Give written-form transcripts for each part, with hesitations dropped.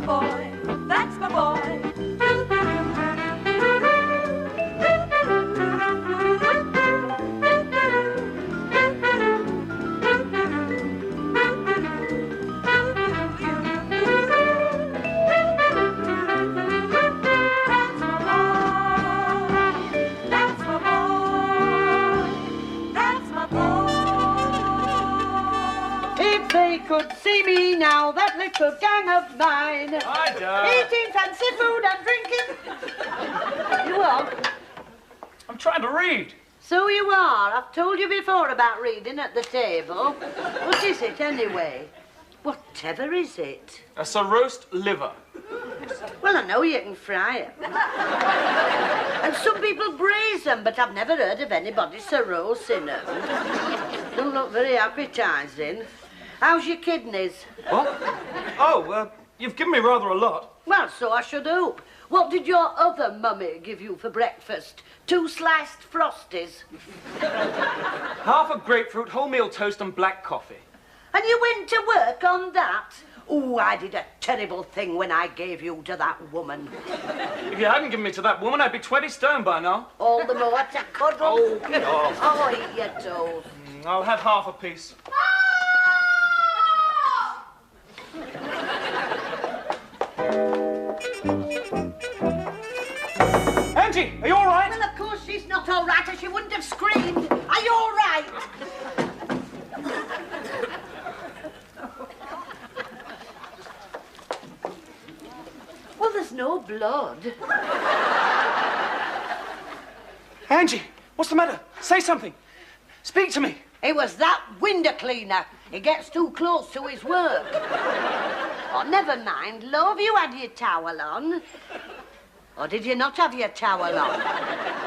boy, that's my boy. If they could see me now, that little gang of mine, Hi, Dad. eating fancy food and drinking. You are? I'm trying to read. So you are. I've told you before about reading at the table. What is it, anyway? Whatever is it? That's a roast liver. Well, I know you can fry them. And some people braise them, but I've never heard of anybody roasting them. Don't look very appetising. How's your kidneys? What? Oh, you've given me rather a lot. Well, so I should hope. What did your other mummy give you for breakfast? 2 sliced Frosties? Half a grapefruit, wholemeal toast and black coffee. And you went to work on that? Oh, I did a terrible thing when I gave you to that woman. If you hadn't given me to that woman, I'd be 20 stone by now. All the more to cuddle. Oh, get off. Oh, eat your toast. I'll have half a piece. Angie, are you all right? Well, of course she's not all right, or she wouldn't have screamed. Are you all right? Well, there's no blood. Angie, what's the matter? Say something. Speak to me. It was that window cleaner. He gets too close to his work. Oh, never mind, love, you had your towel on. Or did you not have your towel on?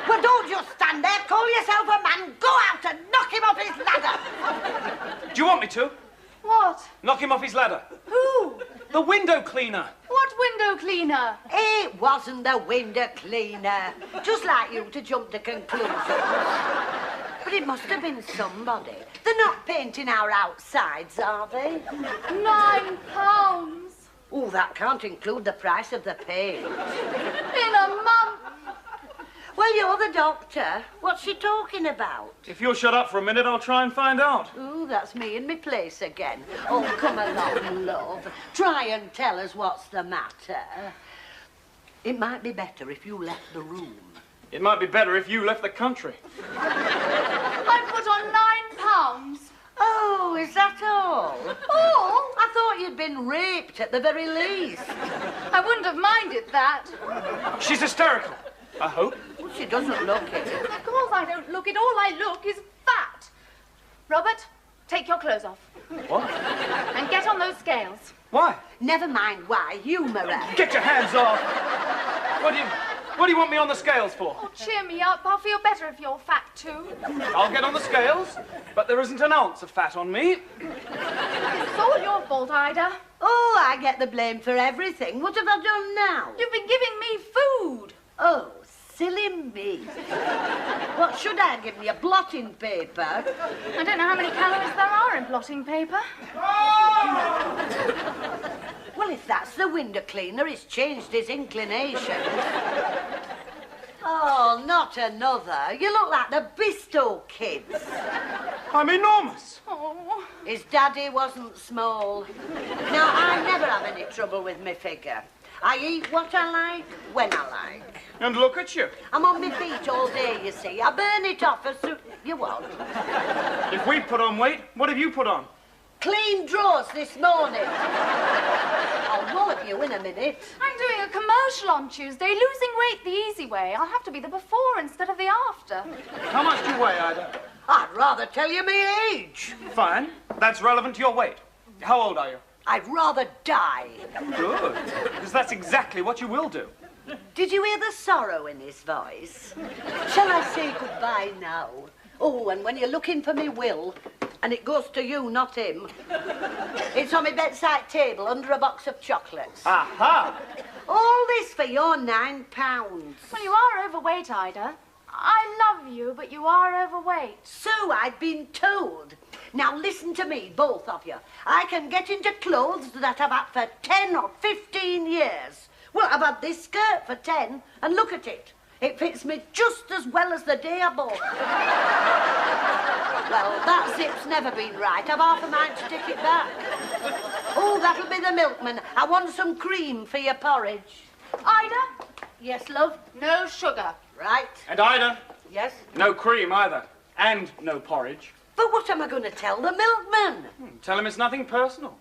Well, don't just stand there, call yourself a man, go out and knock him off his ladder. Do you want me to? What? Knock him off his ladder. Who? The window cleaner. What window cleaner? It wasn't the window cleaner. Just like you to jump to conclusions. But it must have been somebody. They're not painting our outsides, are they? £9. Oh, that can't include the price of the paint. In a month. Well, you're the doctor. What's she talking about? If you'll shut up for a minute, I'll try and find out. Ooh, that's me in my place again. Oh, come along, love. Try and tell us what's the matter. It might be better if you left the room. It might be better if you left the country. I put on £9. Oh, is that all? All? I thought you'd been raped at the very least. I wouldn't have minded that. She's hysterical. I hope. Well, she doesn't look it. Of course I don't look it. All I look is fat. Robert, take your clothes off. What? And get on those scales. Why? Never mind why, humour her. Get your hands off. What do you want me on the scales for? Oh, cheer me up. I'll feel better if you're fat too. I'll get on the scales, but there isn't an ounce of fat on me. It's all your fault, Ida. Oh, I get the blame for everything. What have I done now? You've been giving me food. Oh, silly me. What should I give you, blotting paper? I don't know how many calories there are in blotting paper. Well, if that's the window cleaner, he's changed his inclination. Oh, not another. You look like the Bisto kids. I'm enormous. Oh. His daddy wasn't small. Now, I never have any trouble with my figure. I eat what I like, when I like. And look at you. I'm on my feet all day, you see. I burn it off as soon... You won't. If we put on weight, what have you put on? Clean drawers this morning. I'll know of you in a minute. I'm doing a commercial on Tuesday, losing weight the easy way. I'll have to be the before instead of the after. How much do you weigh, Ida? I'd rather tell you my age. Fine. That's relevant to your weight. How old are you? I'd rather die. Good. Because that's exactly what you will do. Did you hear the sorrow in his voice? Shall I say goodbye now? Oh, and when you're looking for me will, and it goes to you, not him, it's on my bedside table under a box of chocolates. Aha! All this for your £9. Well, you are overweight, Ida. I love you, but you are overweight. So I've been told. Now listen to me, both of you. I can get into clothes that I've had for 10 or 15 years. Well, I've had this skirt for 10, and look at it. It fits me just as well as the day I bought it. Well, that zip's never been right. I've half a mind to take it back. Oh, that'll be the milkman. I want some cream for your porridge. Ida? Yes, love? No sugar. Right. And Ida, Yes? no cream either. And no porridge. But what am I going to tell the milkman? Tell him it's nothing personal.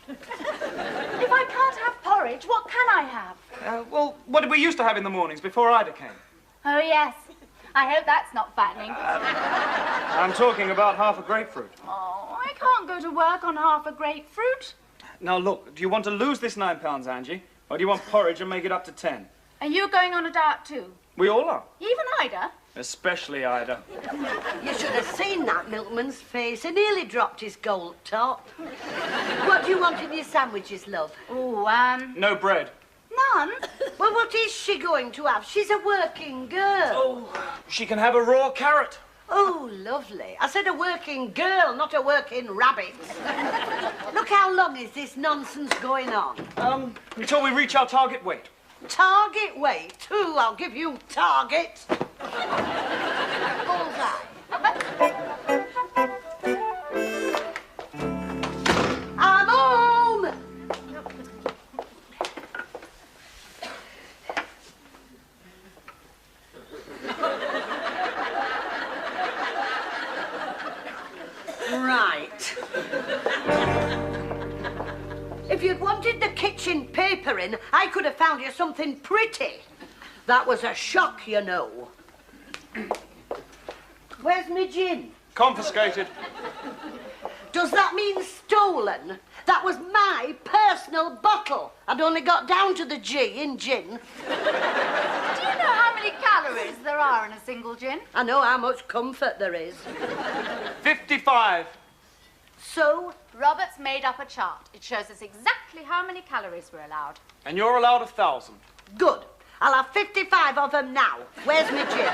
If I can't have porridge, what can I have? Well, what did we used to have in the mornings before Ida came? Oh, yes. I hope that's not fattening. I'm talking about half a grapefruit. Oh, I can't go to work on half a grapefruit. Now, look, do you want to lose this £9, Angie? Or do you want porridge and make it up to 10? Are you going on a diet too? We all are. Even Ida? Especially Ida. You should have seen that milkman's face. He nearly dropped his gold top. What do you want in your sandwiches, love? Oh, No bread. none. Well, what is she going to have? She's a working girl. Oh, she can have a raw carrot. Oh, lovely. I said a working girl, not a working rabbit. Look, how long is this nonsense going on? Until we reach our target weight. Target weight? Ooh, I'll give you target. Bullseye. I'm home! Right. If you'd wanted the kitchen papering, I could have found you something pretty. That was a shock, you know. Where's my gin? Confiscated. Does that mean stolen? That was my personal bottle. I'd only got down to the G in gin. Do you know how many calories there are in a single gin? I know how much comfort there is. 55. So, Robert's made up a chart. It shows us exactly how many calories we're allowed. And you're allowed 1,000. good. I'll have 55 of them now. Where's my gin?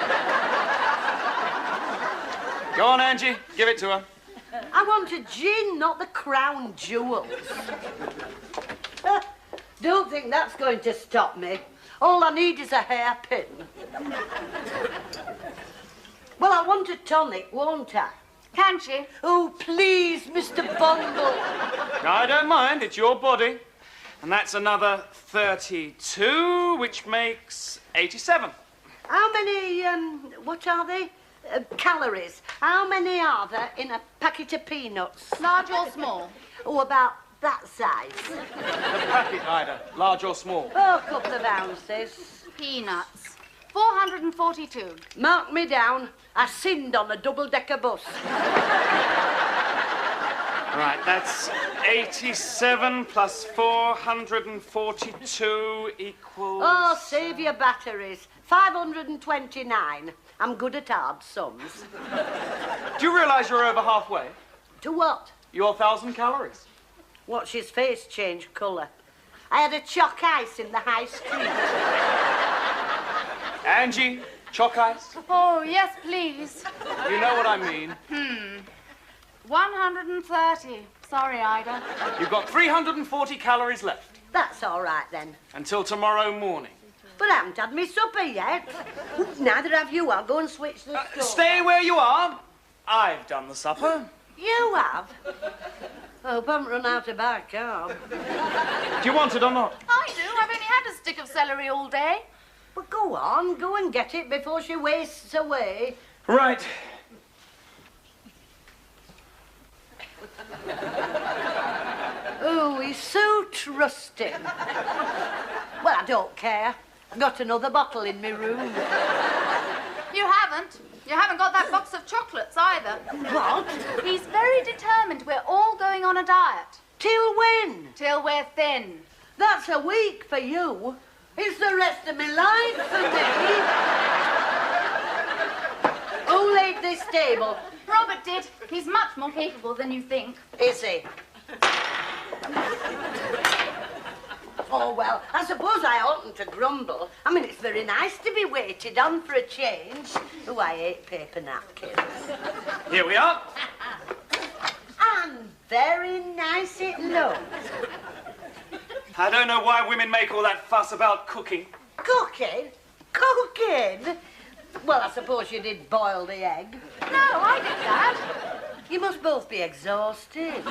Go on, Angie. Give it to her. I want a gin, not the crown jewels. Don't think that's going to stop me. All I need is a hairpin. Well, I want a tonic, won't I? Can she? Oh, please, Mr. Bundle. No, I don't mind. It's your body. And that's another 32, which makes 87. How many, what are they? Calories. How many are there in a packet of peanuts? Large or small? Oh, about that size. The packet, Ida. Large or small? Oh, a couple of ounces. Peanuts. 442. Mark me down. I sinned on a double-decker bus. Right, that's 87 plus 442 equals... Oh, save your batteries. 529. I'm good at hard sums. Do you realise you're over halfway? To what? Your 1,000 calories. Watch his face change colour. I had a chalk ice in the high street. Angie, chalk ice. Oh, yes, please. You know what I mean. 130. Sorry, Ida. You've got 340 calories left. That's all right, then. Until tomorrow morning. But I haven't had my supper yet. Neither have you. I'll go and switch the stove. Stay where you are. I've done the supper. You have? Hope I haven't run out of bicarb. Do you want it or not? I do. I've only had a stick of celery all day. Well, go on. Go and get it before she wastes away. Right. Oh, he's so trusting. Well, I don't care. I've got another bottle in my room. You haven't. You haven't got that box of chocolates either. What? He's very determined we're all going on a diet. Till when? Till we're thin. That's a week for you. It's the rest of my life for me. Who laid this table? Robert did. He's much more capable than you think. Is he? Oh, well, I suppose I oughtn't to grumble. I mean, it's very nice to be waited on for a change. Oh, I hate paper napkins. Here we are. Very nice it looks. I don't know why women make all that fuss about cooking. Cooking? Cooking? Well, I suppose you did boil the egg. No, I did that. You must both be exhausted.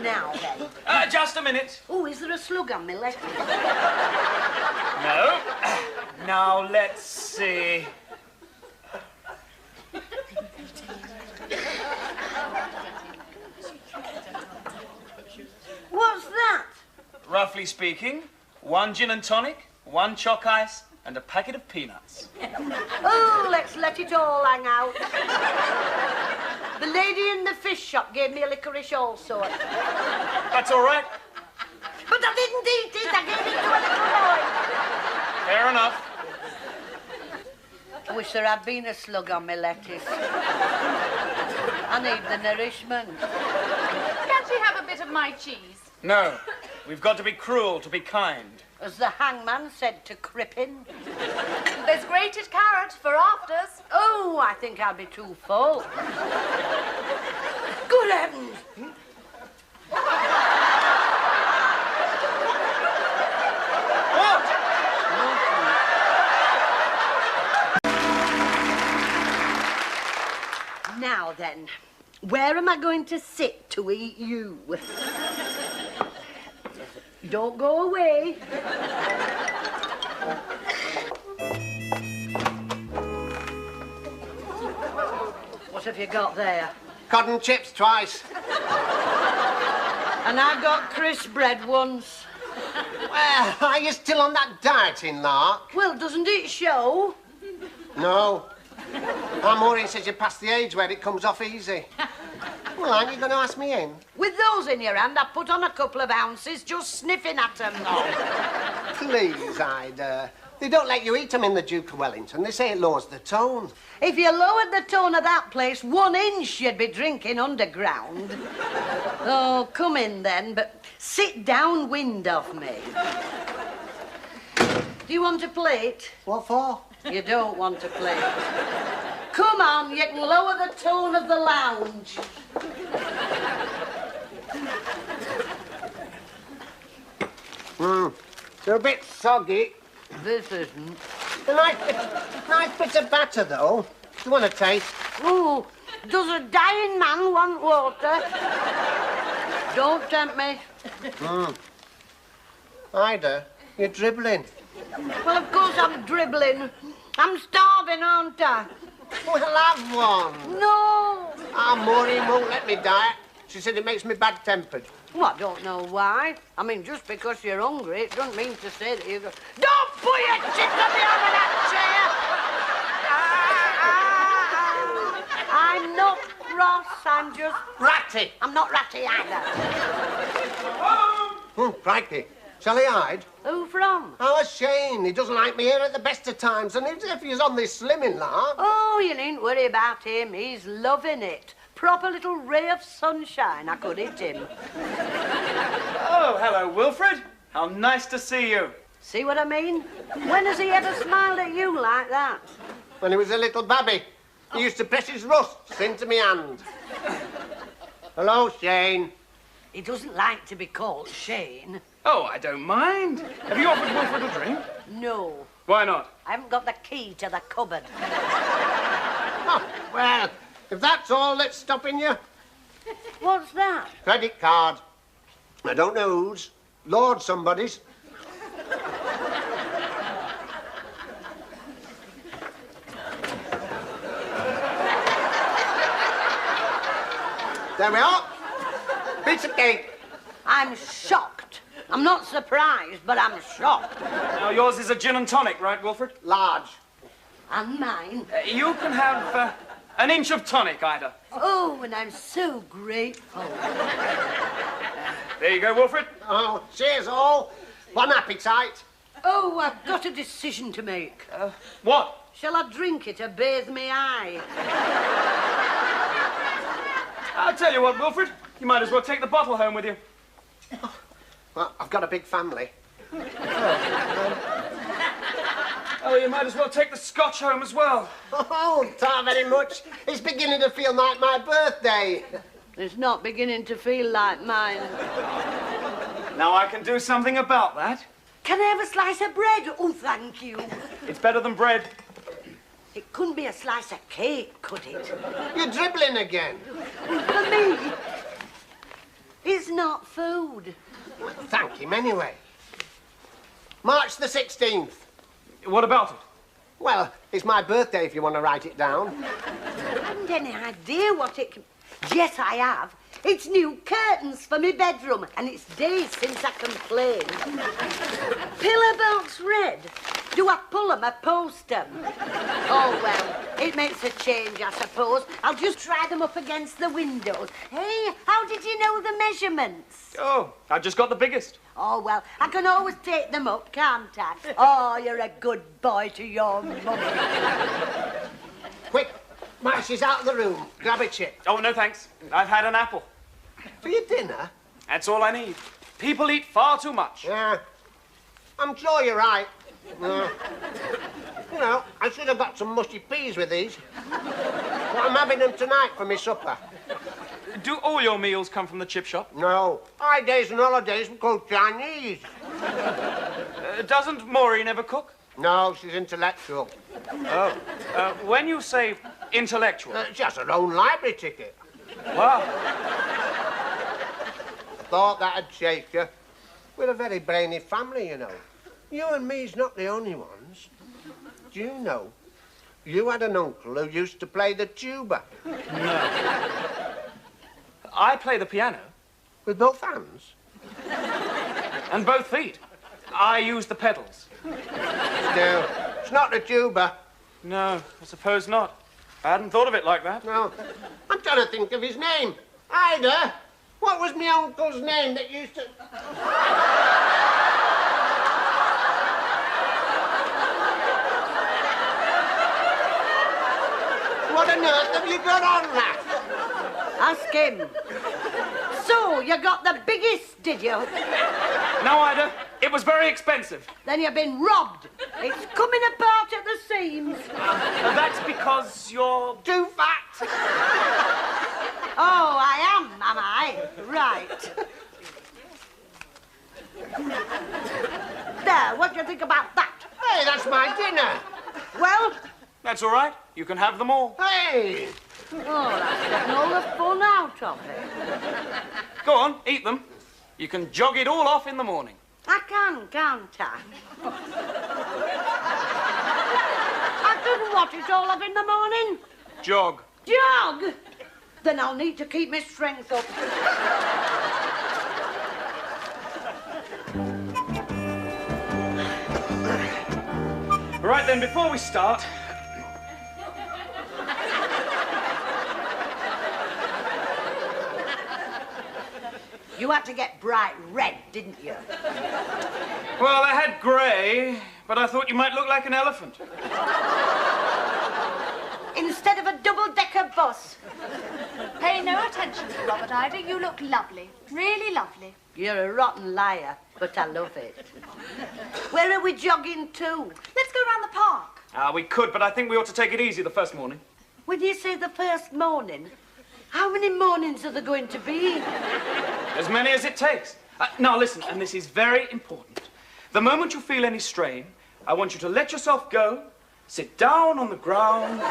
Now then. Just a minute. Oh, is there a slug on me leg? No. Now, let's see. What's that? Roughly speaking, 1 gin and tonic, 1 chalk ice, and a packet of peanuts. Oh, let's let it all hang out. The lady in the fish shop gave me a licorice also. That's all right. But I didn't eat it. I gave it to a little boy. Fair enough. I wish there had been a slug on my lettuce. I need the nourishment. Can't she have a bit of my cheese? No. We've got to be cruel to be kind. As the hangman said to Crippen. There's grated carrot for afters. Oh, I think I'll be too full. Good heavens! What? Now then, where am I going to sit to eat you? Don't go away. What have you got there? Cotton chips twice. And I got crisp bread once. Well, are you still on that dieting, Lark? Well, doesn't it show? No. Maureen says you're past the age where it comes off easy. Well, aren't you going to ask me in? With those in your hand, I put on a couple of ounces just sniffing at them. Please, Ida. They don't let you eat them in the Duke of Wellington. They say it lowers the tone. If you lowered the tone of that place 1 inch, you'd be drinking underground. Oh, come in then, but sit downwind of me. Do you want a plate? What for? You don't want a plate. Come on, you can lower the tone of the lounge. They're a bit soggy. This isn't. A nice bit of batter, though. Do you want a taste? Ooh, does a dying man want water? Don't tempt me. Ida, you're dribbling. Well, of course I'm dribbling. I'm starving, aren't I? Well, have one. No. Maureen won't let me diet. She said it makes me bad-tempered. Well, I don't know why. I mean, just because you're hungry, it doesn't mean to say that you go... Don't put your chin on the arm of that chair! I'm not cross, I'm just... Ratty! I'm not ratty either. Crikey. Shall he hide? Who from? Oh, Shane. He doesn't like me here at the best of times, and if he's on this slimming, Lark. Oh, you needn't worry about him. He's loving it. Proper little ray of sunshine. I could hit him. Oh, hello, Wilfred. How nice to see you. See what I mean? When has he ever smiled at you like that? When he was a little babby, he used to press his rusts into me hand. Hello, Shane. He doesn't like to be called Shane. Oh, I don't mind. Have you offered Wilfred a drink? No. Why not? I haven't got the key to the cupboard. Oh, well, if that's all that's stopping you. What's that? Credit card. I don't know whose. Lord somebody's. There we are. Piece of cake. I'm shocked. I'm not surprised, but I'm shocked. Now, yours is a gin and tonic, right, Wilfred? Large. And mine. You can have an inch of tonic, Ida. Oh, and I'm so grateful. There you go, Wilfred. Oh, cheers all. One appetite. Oh, I've got a decision to make. What? Shall I drink it or bathe me eye? I'll tell you what, Wilfred. You might as well take the bottle home with you. Well, I've got a big family. Oh, you might as well take the scotch home as well. Oh, not very much. It's beginning to feel like my birthday. It's not beginning to feel like mine. Now I can do something about that. Can I have a slice of bread? Oh, thank you. It's better than bread. It couldn't be a slice of cake, could it? You're dribbling again. For me, it's not food. Thank him anyway. March the 16th. What about it? Well, it's my birthday if you want to write it down. I haven't any idea what it can... Yes, I have. It's new curtains for my bedroom, and it's days since I complained. Pillar belts red. Do I pull 'em or post 'em? Oh, well, it makes a change, I suppose. I'll just try them up against the windows. Hey, how did you know the measurements? Oh, I just got the biggest. Oh, well, I can always take them up, can't I? Oh, you're a good boy to your mummy. Quick, March is out of the room. Grab a chip. Oh, no thanks. I've had an apple. For your dinner? That's all I need. People eat far too much. Yeah. I'm sure you're right. You know, I should have got some mushy peas with these. But I'm having them tonight for my supper. Do all your meals come from the chip shop? No. Holidays and holidays we call Chinese. Doesn't Maureen ever cook? No, she's intellectual. Oh. When you say intellectual... She has her own library ticket. Wow. I thought that'd shake you. We're a very brainy family, you know. You and me's not the only ones. Do you know, you had an uncle who used to play the tuba. No. I play the piano. With both hands? And both feet. I use the pedals. Still, it's not the tuba. No, I suppose not. I hadn't thought of it like that. No. I'm trying to think of his name. Ida, what was my uncle's name that used to... What on earth have you got on, lad? Ask him. So, you got the biggest, did you? No, Ida. It was very expensive. Then you've been robbed. It's coming apart at the seams. That's because you're... Too fat. Oh, I am I? Right. There, what do you think about that? Hey, that's my dinner. Well, That's all right. You can have them all. Hey. oh, that's getting all the fun out of it. Go on, eat them. You can jog it all off in the morning. I can, can't I? I couldn't watch it all up in the morning. Jog. Jog? Then I'll need to keep my strength up. Right then, before we start... You had to get bright red, didn't you? Well, I had grey, but I thought you might look like an elephant. Instead of a double-decker bus. Pay no attention to Robert, Ida. You look lovely. Really lovely. You're a rotten liar, but I love it. Where are we jogging to? Let's go round the park. We could, but I think we ought to take it easy the first morning. When you say the first morning, how many mornings are there going to be? As many as it takes. Now, listen, and this is very important. The moment you feel any strain, I want you to let yourself go, sit down on the ground...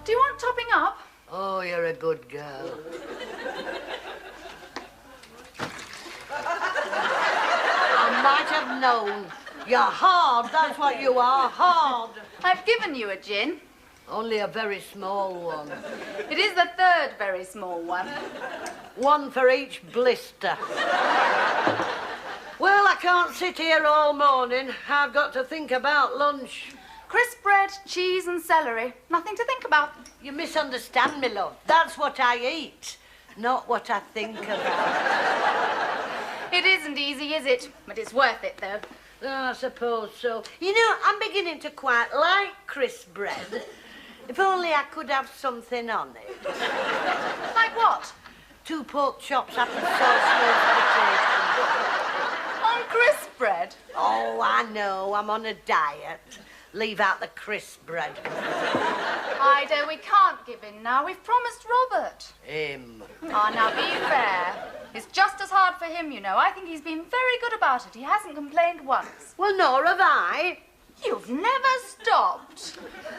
Do you want topping up? Oh, you're a good girl. might have known. You're hard, that's what you are, hard. I've given you a gin. Only a very small one. It is the third very small one. One for each blister. Well, I can't sit here all morning. I've got to think about lunch. Crisp bread, cheese and celery. Nothing to think about. You misunderstand me, love. That's what I eat, not what I think about. It isn't easy, is it? But it's worth it, though. Oh, I suppose so. You know, I'm beginning to quite like crisp bread. If only I could have something on it. Like what? 2 pork chops, apple sauce, roast potatoes. On crisp bread? Oh, I know. I'm on a diet. Leave out the crisp bread. Ida, we can't give in now. We've promised Robert. Him. Ah, now be fair. It's just as hard for him, you know. I think he's been very good about it. He hasn't complained once. Well, nor have I. You've never stopped.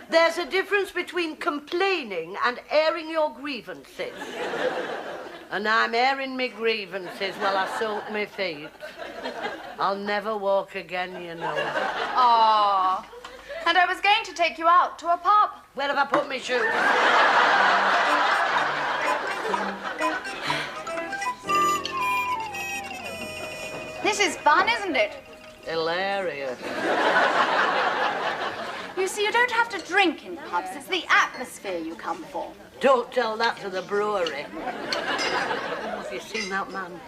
There's a difference between complaining and airing your grievances. And I'm airing me grievances while I soak my feet. I'll never walk again, you know. Ah. And I was going to take you out to a pub. Where have I put my shoes? This is fun, isn't it? Hilarious. You see, you don't have to drink in pubs. It's the atmosphere you come for. Don't tell that to the brewery. Have you seen that man?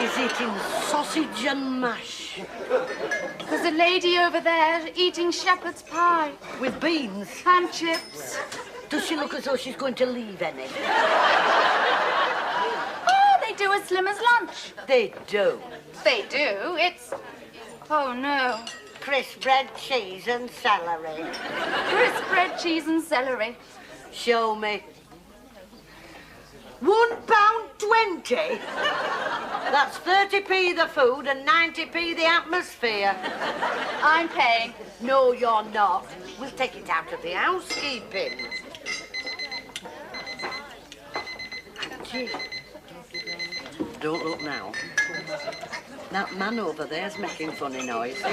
He's eating sausage and mash. There's a lady over there eating shepherd's pie. With beans. And chips. Does she look as though she's going to leave any? Oh, they do a Slimmer's lunch. They do. They do. It's... Oh, no. Crisp bread, cheese and celery. Crisp bread, cheese and celery. Show me. £1.20? That's 30p the food and 90p the atmosphere. I'm paying. No, you're not. We'll take it out of the housekeeping. Gee. Don't look now. That man over there's making funny noises.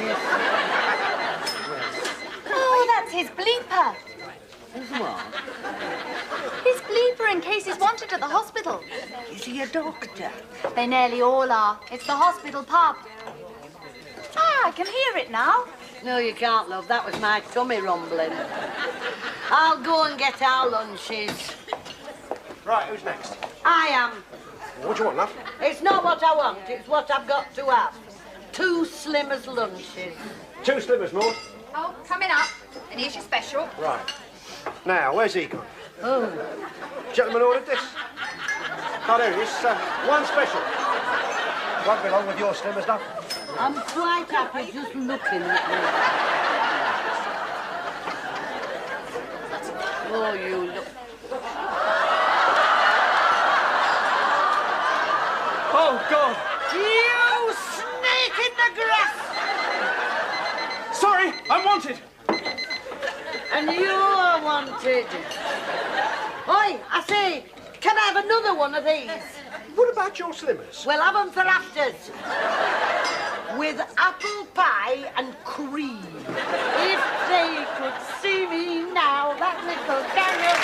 Oh, that's his bleeper. His what? His bleeper in case he's wanted at the hospital. Is he a doctor? They nearly all are. It's the hospital pub. Ah, I can hear it now. No, you can't, love. That was my tummy rumbling. I'll go and get our lunches. Right, who's next? I am. What do you want, love? It's not what I want, it's what I've got to have. 2 Slimmers lunches. 2 Slimmers, Maud. Oh, coming up. And here's your special. Right. Now, where's he gone? Oh. Gentleman ordered this. Oh, there it is. 1 special. Won't be long with your Slimmers, love. I'm quite happy just looking at you. Oh, you look. Oh, God. You snake in the grass! Sorry, I'm wanted. And you're wanted. Oi, I say, can I have another one of these? What about your Slimmers? We'll have them for afters. With apple pie and cream. If they could see me now, that little gang of